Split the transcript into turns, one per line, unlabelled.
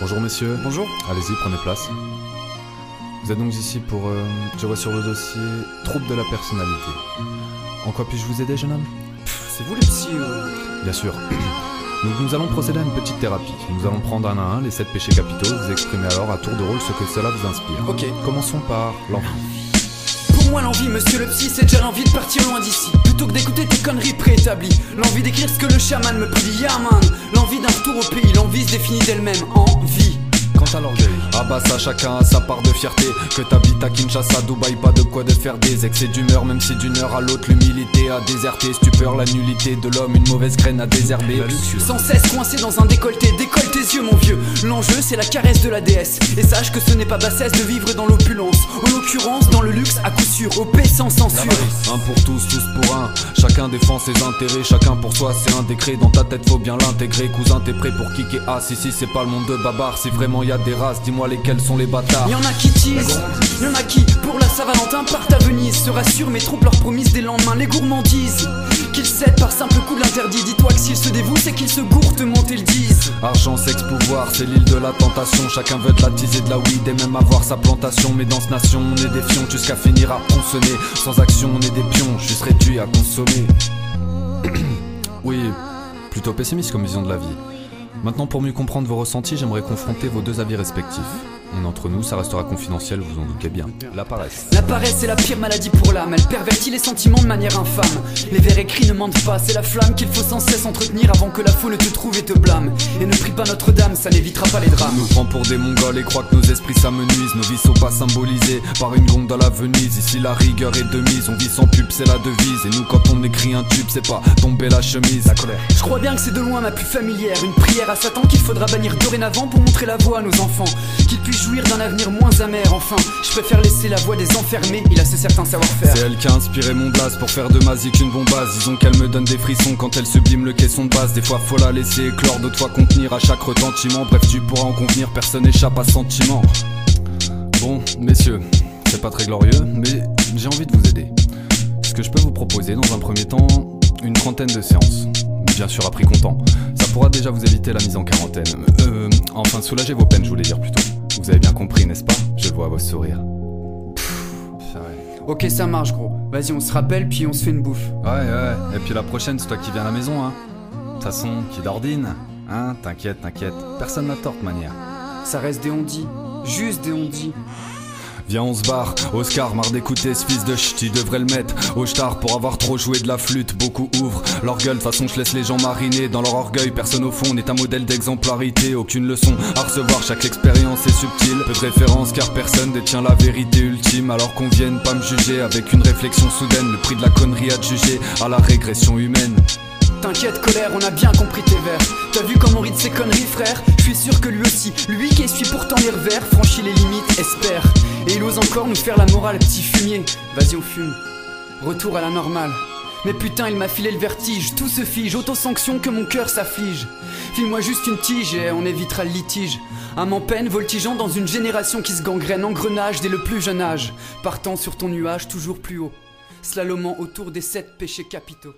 Bonjour messieurs.
Bonjour.
Allez-y, prenez place. Vous êtes donc ici pour, je vois sur le dossier, trouble de la personnalité. En quoi puis-je vous aider, jeune homme?
C'est vous le psy
Bien sûr. Nous allons procéder à une petite thérapie. Nous allons prendre un à un les 7 péchés capitaux, vous exprimer alors à tour de rôle ce que cela vous inspire.
Ok.
Commençons par l'envie.
Pour moi l'envie, monsieur le psy, c'est déjà l'envie de partir loin d'ici. Plutôt que d'écouter tes conneries préétablies. L'envie d'écrire ce que le chaman me prédit, yeah man. L'envie d'un retour au pays, l'envie se définit d'elle-même en vie.
Quant à l'orgueil, ah bah ça chacun a sa part de fierté. Que t'habites à Kinshasa, Dubaï, pas de quoi de faire des excès d'humeur. Même si d'une heure à l'autre l'humilité a déserté. Stupeur, la nullité de l'homme, une mauvaise graine à désherber.
Sans cesse coincé dans un décolleté, décolle tes yeux mon vieux. L'enjeu c'est la caresse de la déesse. Et sache que ce n'est pas bassesse de vivre dans l'opulence. En l'occurrence dans le luxe à coup sûr, au paix sans censure.
Un pour tous, tous pour un. Chacun défend ses intérêts, chacun pour soi c'est un décret. Dans ta tête faut bien l'intégrer. Cousin t'es prêt pour kicker? Ah si c'est pas le monde de babar. Si vraiment y a des races, dis-moi lesquels sont les bâtards.
Y'en a qui teasent, y'en a qui pour la Saint-Valentin partent à Venise. Se rassurent mais trompent leurs promesses des lendemains. Les gourmandises qu'ils cèdent par simple coup de l'interdit. Dis-toi que s'ils se dévouent c'est qu'ils se gourtent, monter le disent.
Argent, sexe, pouvoir, c'est l'île de la tentation. Chacun veut de la teaser de la weed et même avoir sa plantation. Mais dans ce nation on est des fions jusqu'à finir à consonner. Sans action on est des pions, juste réduits à consommer. Oui, plutôt pessimiste comme vision de la vie. Maintenant, pour mieux comprendre vos ressentis, j'aimerais confronter vos deux avis respectifs. Et entre nous, ça restera confidentiel, vous en doutez bien. La paresse.
La paresse est la pire maladie pour l'âme. Elle pervertit les sentiments de manière infâme. Les vers écrits ne mentent pas, c'est la flamme qu'il faut sans cesse entretenir avant que la foule te trouve et te blâme. Et ne prie pas Notre-Dame, ça n'évitera pas les drames.
On nous prend pour des mongols et croit que nos esprits s'amenuisent. Nos vies sont pas symbolisées par une gongue dans la Venise. Ici la rigueur est de mise, on vit sans pub, c'est la devise. Et nous quand on écrit un tube, c'est pas tomber la chemise. La colère.
Je crois bien que c'est de loin ma plus familière. Une prière à Satan qu'il faudra bannir dorénavant pour montrer la voie à nos enfants. Qu'ils puissent jouir d'un avenir moins amer. Enfin, je préfère laisser la voix des enfermés. Il a ce certain savoir-faire.
C'est elle qui a inspiré mon blase pour faire de Mazik une bombasse. Disons qu'elle me donne des frissons quand elle sublime le caisson de base. Des fois faut la laisser éclore, d'autres fois contenir à chaque retentiment. Bref tu pourras en convenir, personne n'échappe à ce sentiment. Bon messieurs, c'est pas très glorieux mais j'ai envie de vous aider. Ce que je peux vous proposer dans un premier temps, une trentaine de séances. Bien sûr à prix comptant. Ça pourra déjà vous éviter la mise en quarantaine. Enfin soulager vos peines je voulais dire plutôt. Vous avez bien compris n'est-ce pas? Je le vois à vos sourires.
Ok ça marche gros. Vas-y on se rappelle puis on se fait une bouffe.
Ouais et puis la prochaine c'est toi qui viens à la maison hein. De toute façon qui d'ordine. Hein, t'inquiète, personne n'a tort de manière.
Ça reste des on-dit, juste des on-dit.
Viens on se barre, Oscar, marre d'écouter ce fils de ch', tu devrais le mettre au star pour avoir trop joué de la flûte. Beaucoup ouvrent leur gueule, de façon je laisse les gens mariner dans leur orgueil. Personne au fond n'est un modèle d'exemplarité, aucune leçon à recevoir, chaque expérience est subtile. Peu de référence car personne détient la vérité ultime. Alors qu'on vienne pas me juger avec une réflexion soudaine. Le prix de la connerie à juger à la régression humaine.
T'inquiète colère, on a bien compris tes vers. T'as vu comme on rit de ses conneries frère? Je suis sûr que lui aussi, lui qui essuie pourtant les revers, franchit les limites, espère. Et il ose encore nous faire la morale, petit fumier. Vas-y on fume, retour à la normale. Mais putain il m'a filé le vertige, tout se fige, autosanction que mon cœur s'afflige. File-moi juste une tige et on évitera le litige. Âme en peine, voltigeant dans une génération qui se gangrène, engrenage dès le plus jeune âge. Partant sur ton nuage toujours plus haut, slalomant autour des 7 péchés capitaux.